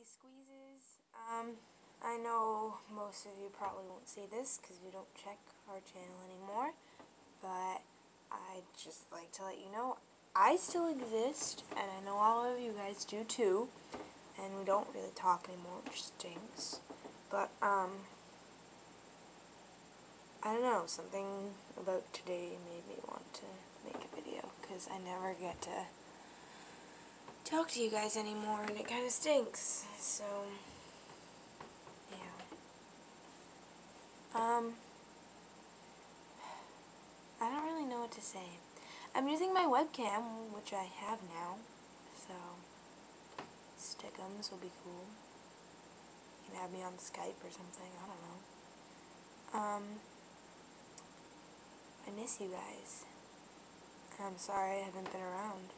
squeezes. I know most of you probably won't see this because you don't check our channel anymore, but I'd just like to let you know I still exist, and I know all of you guys do too, and we don't really talk anymore, which stinks, but, I don't know, something about today made me want to make a video, because I never get to talk to you guys anymore, and it kind of stinks, so, yeah. I don't really know what to say. I'm using my webcam, which I have now, so stickums will be cool. You can have me on Skype or something, I don't know. I miss you guys. I'm sorry I haven't been around.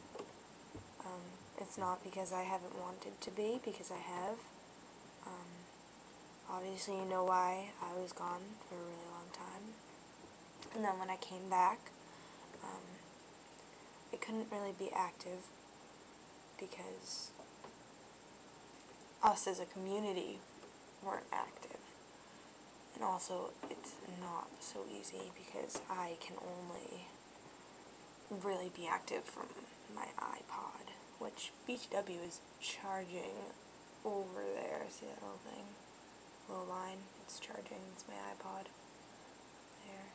It's not because I haven't wanted to be, because I have. Obviously you know why I was gone for a really long time. And then when I came back, I couldn't really be active because us as a community weren't active. And also, it's not so easy because I can only really be active from my iPod, which BTW is charging over there. See that little thing? Little line? It's charging. It's my iPod. There.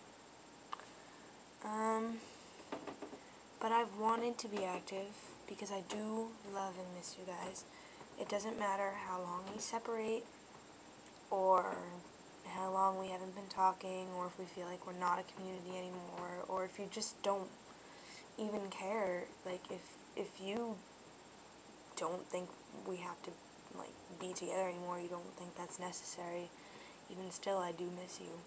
But I've wanted to be active because I do love and miss you guys. It doesn't matter how long we separate, or how long we haven't been talking, or if we feel like we're not a community anymore, or if you just don't even care. Like, if you don't think we have to, like, be together anymore, you don't think that's necessary, even still, I do miss you.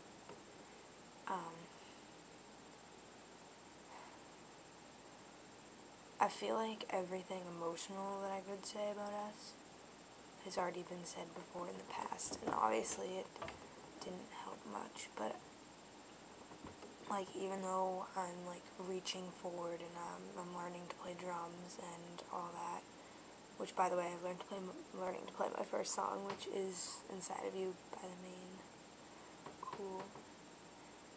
I feel like everything emotional that I could say about us has already been said before in the past, and obviously it didn't help much, but, like, even though I'm, like, reaching forward and I'm learning to play drums and all that, which, by the way, I've learning to play my first song, which is Inside of You by The Main. Cool.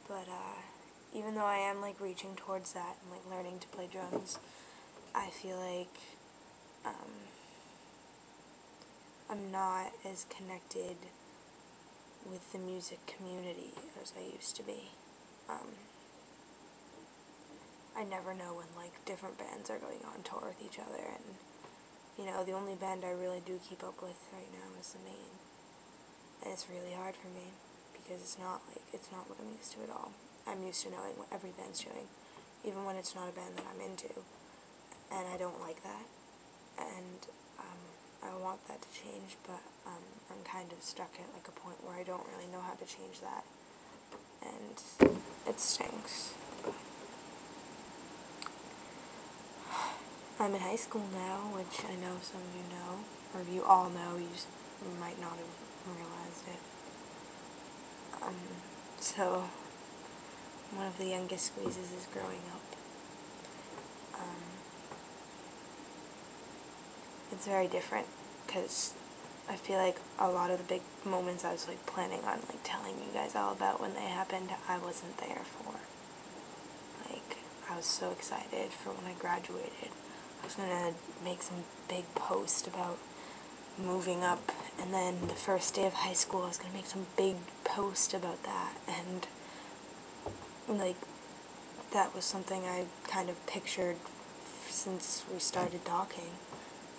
But, even though I am, like, reaching towards that and, like, learning to play drums, I feel like, I'm not as connected with the music community as I used to be. I never know when, like, different bands are going on tour with each other, and, you know, the only band I really do keep up with right now is The Main. And it's really hard for me, because it's not what I'm used to at all. I'm used to knowing what every band's doing, even when it's not a band that I'm into. And I don't like that, and I want that to change, but I'm kind of stuck at, like, a point where I don't really know how to change that, and it stinks. But I'm in high school now, which I know some of you know, or you all know, you just might not have realized it. So one of the youngest squeezes is growing up. It's very different, because I feel like a lot of the big moments I was, like, planning on, like, telling you guys all about when they happened, I wasn't there for. Like, I was so excited for when I graduated. I was gonna make some big post about moving up, and then the first day of high school I was gonna make some big post about that, and, like, that was something I kind of pictured since we started talking.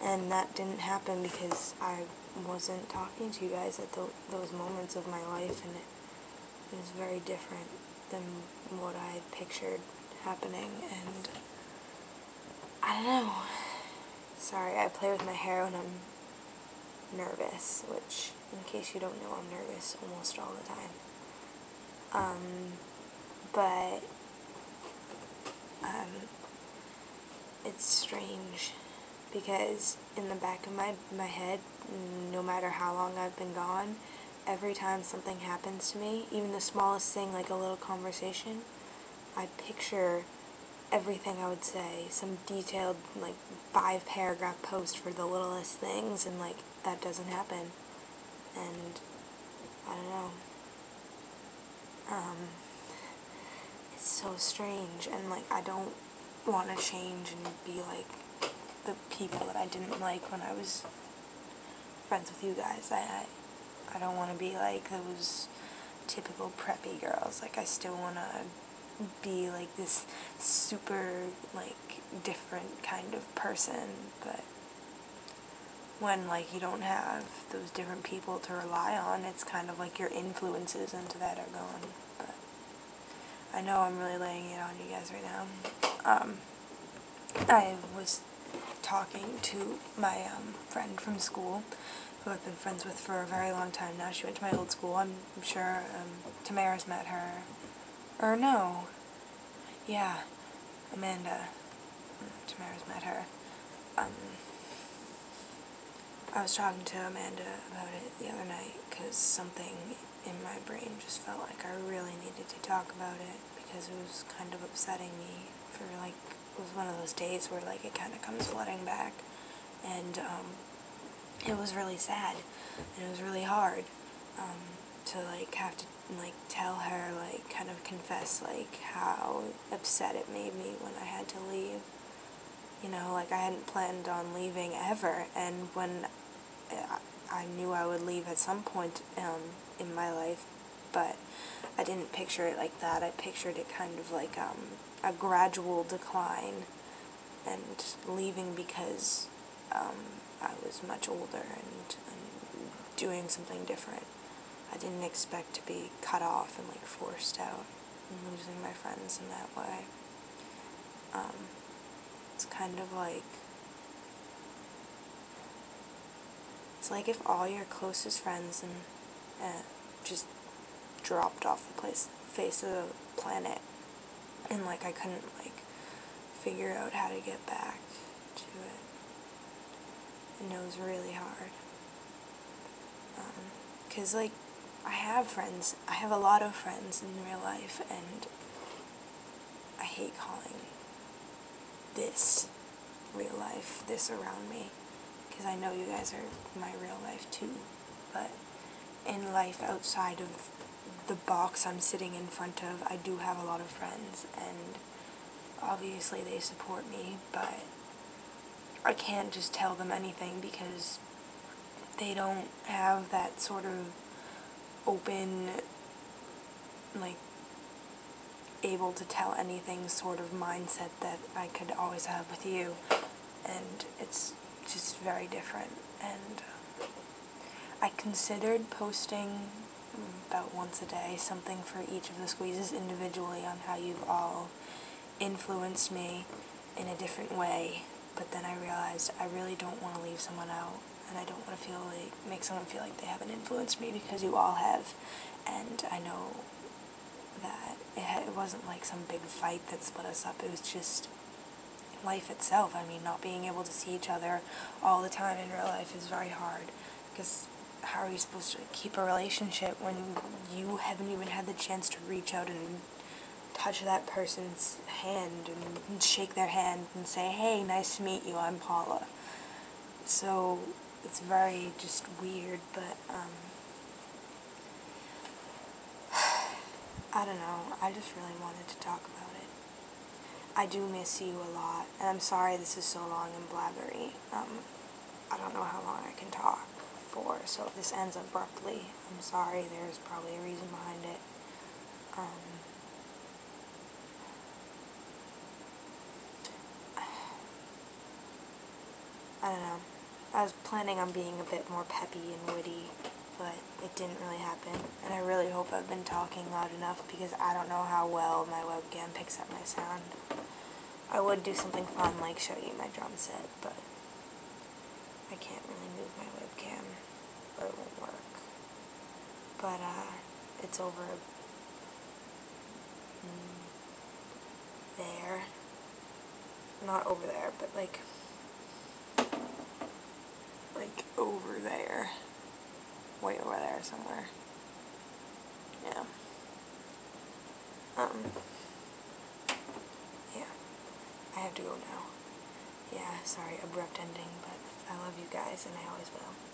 And that didn't happen because I wasn't talking to you guys at those moments of my life, and it was very different than what I had pictured happening, and I don't know. Sorry, I play with my hair when I'm nervous, which, in case you don't know, I'm nervous almost all the time. But it's strange, because in the back of my head, no matter how long I've been gone, every time something happens to me, even the smallest thing, like a little conversation, I picture everything I would say, some detailed, like, 5-paragraph post for the littlest things, and, like, that doesn't happen. And, I don't know. It's so strange, and, like, I don't want to change and be, like, the people that I didn't like when I was friends with you guys. I don't want to be like those typical preppy girls. Like, I still want to be like this super, like, different kind of person, but when, like, you don't have those different people to rely on, it's kind of like your influences into that are gone. But I know I'm really laying it on you guys right now. I was talking to my friend from school, who I've been friends with for a very long time now. She went to my old school. I'm sure Tamara's met her. Or no. Yeah, Amanda. Tamara's met her. I was talking to Amanda about it the other night because something in my brain just felt like I really needed to talk about it, because it was kind of upsetting me for, like, it was one of those days where, like, it kind of comes flooding back, and it was really sad, and it was really hard to, like, have to, like, tell her, like, kind of confess, like, how upset it made me when I had to leave. You know, like, I hadn't planned on leaving ever, and when I knew I would leave at some point in my life, but I didn't picture it like that. I pictured it kind of like a gradual decline, and leaving because I was much older and doing something different. I didn't expect to be cut off and, like, forced out and losing my friends in that way. It's kind of like, it's like if all your closest friends and just dropped off the face of the planet, and, like, I couldn't, like, figure out how to get back to it, and it was really hard, because, like, I have friends, I have a lot of friends in real life, and I hate calling this real life, this around me, because I know you guys are my real life too, but in life outside of the box I'm sitting in front of, I do have a lot of friends, and obviously they support me, but I can't just tell them anything because they don't have that sort of open, like, able to tell anything sort of mindset that I could always have with you, and it's just very different. And I considered posting about once a day something for each of the squeezes individually on how you've all influenced me in a different way, but then I realized I really don't want to leave someone out, and I don't want to feel like, make someone feel like they haven't influenced me, because you all have, and I know that it wasn't like some big fight that split us up. It was just life itself. I mean, not being able to see each other all the time in real life is very hard, because how are you supposed to keep a relationship when you haven't even had the chance to reach out and touch that person's hand and shake their hand and say, hey, nice to meet you, I'm Paula. So it's very just weird, but I don't know, I just really wanted to talk about it. I do miss you a lot, and I'm sorry this is so long and blabbery. I don't know how long I can talk for, so if this ends abruptly, I'm sorry, there's probably a reason behind it. I don't know. I was planning on being a bit more peppy and witty, but it didn't really happen, and I really hope I've been talking loud enough, because I don't know how well my webcam picks up my sound. I would do something fun, like show you my drum set, but I can't really move my webcam, or it won't work. But, it's over there. Not over there, but, like over there. Way over there somewhere. Yeah. Yeah. have to go now. Yeah, sorry, abrupt ending, but I love you guys and I always will.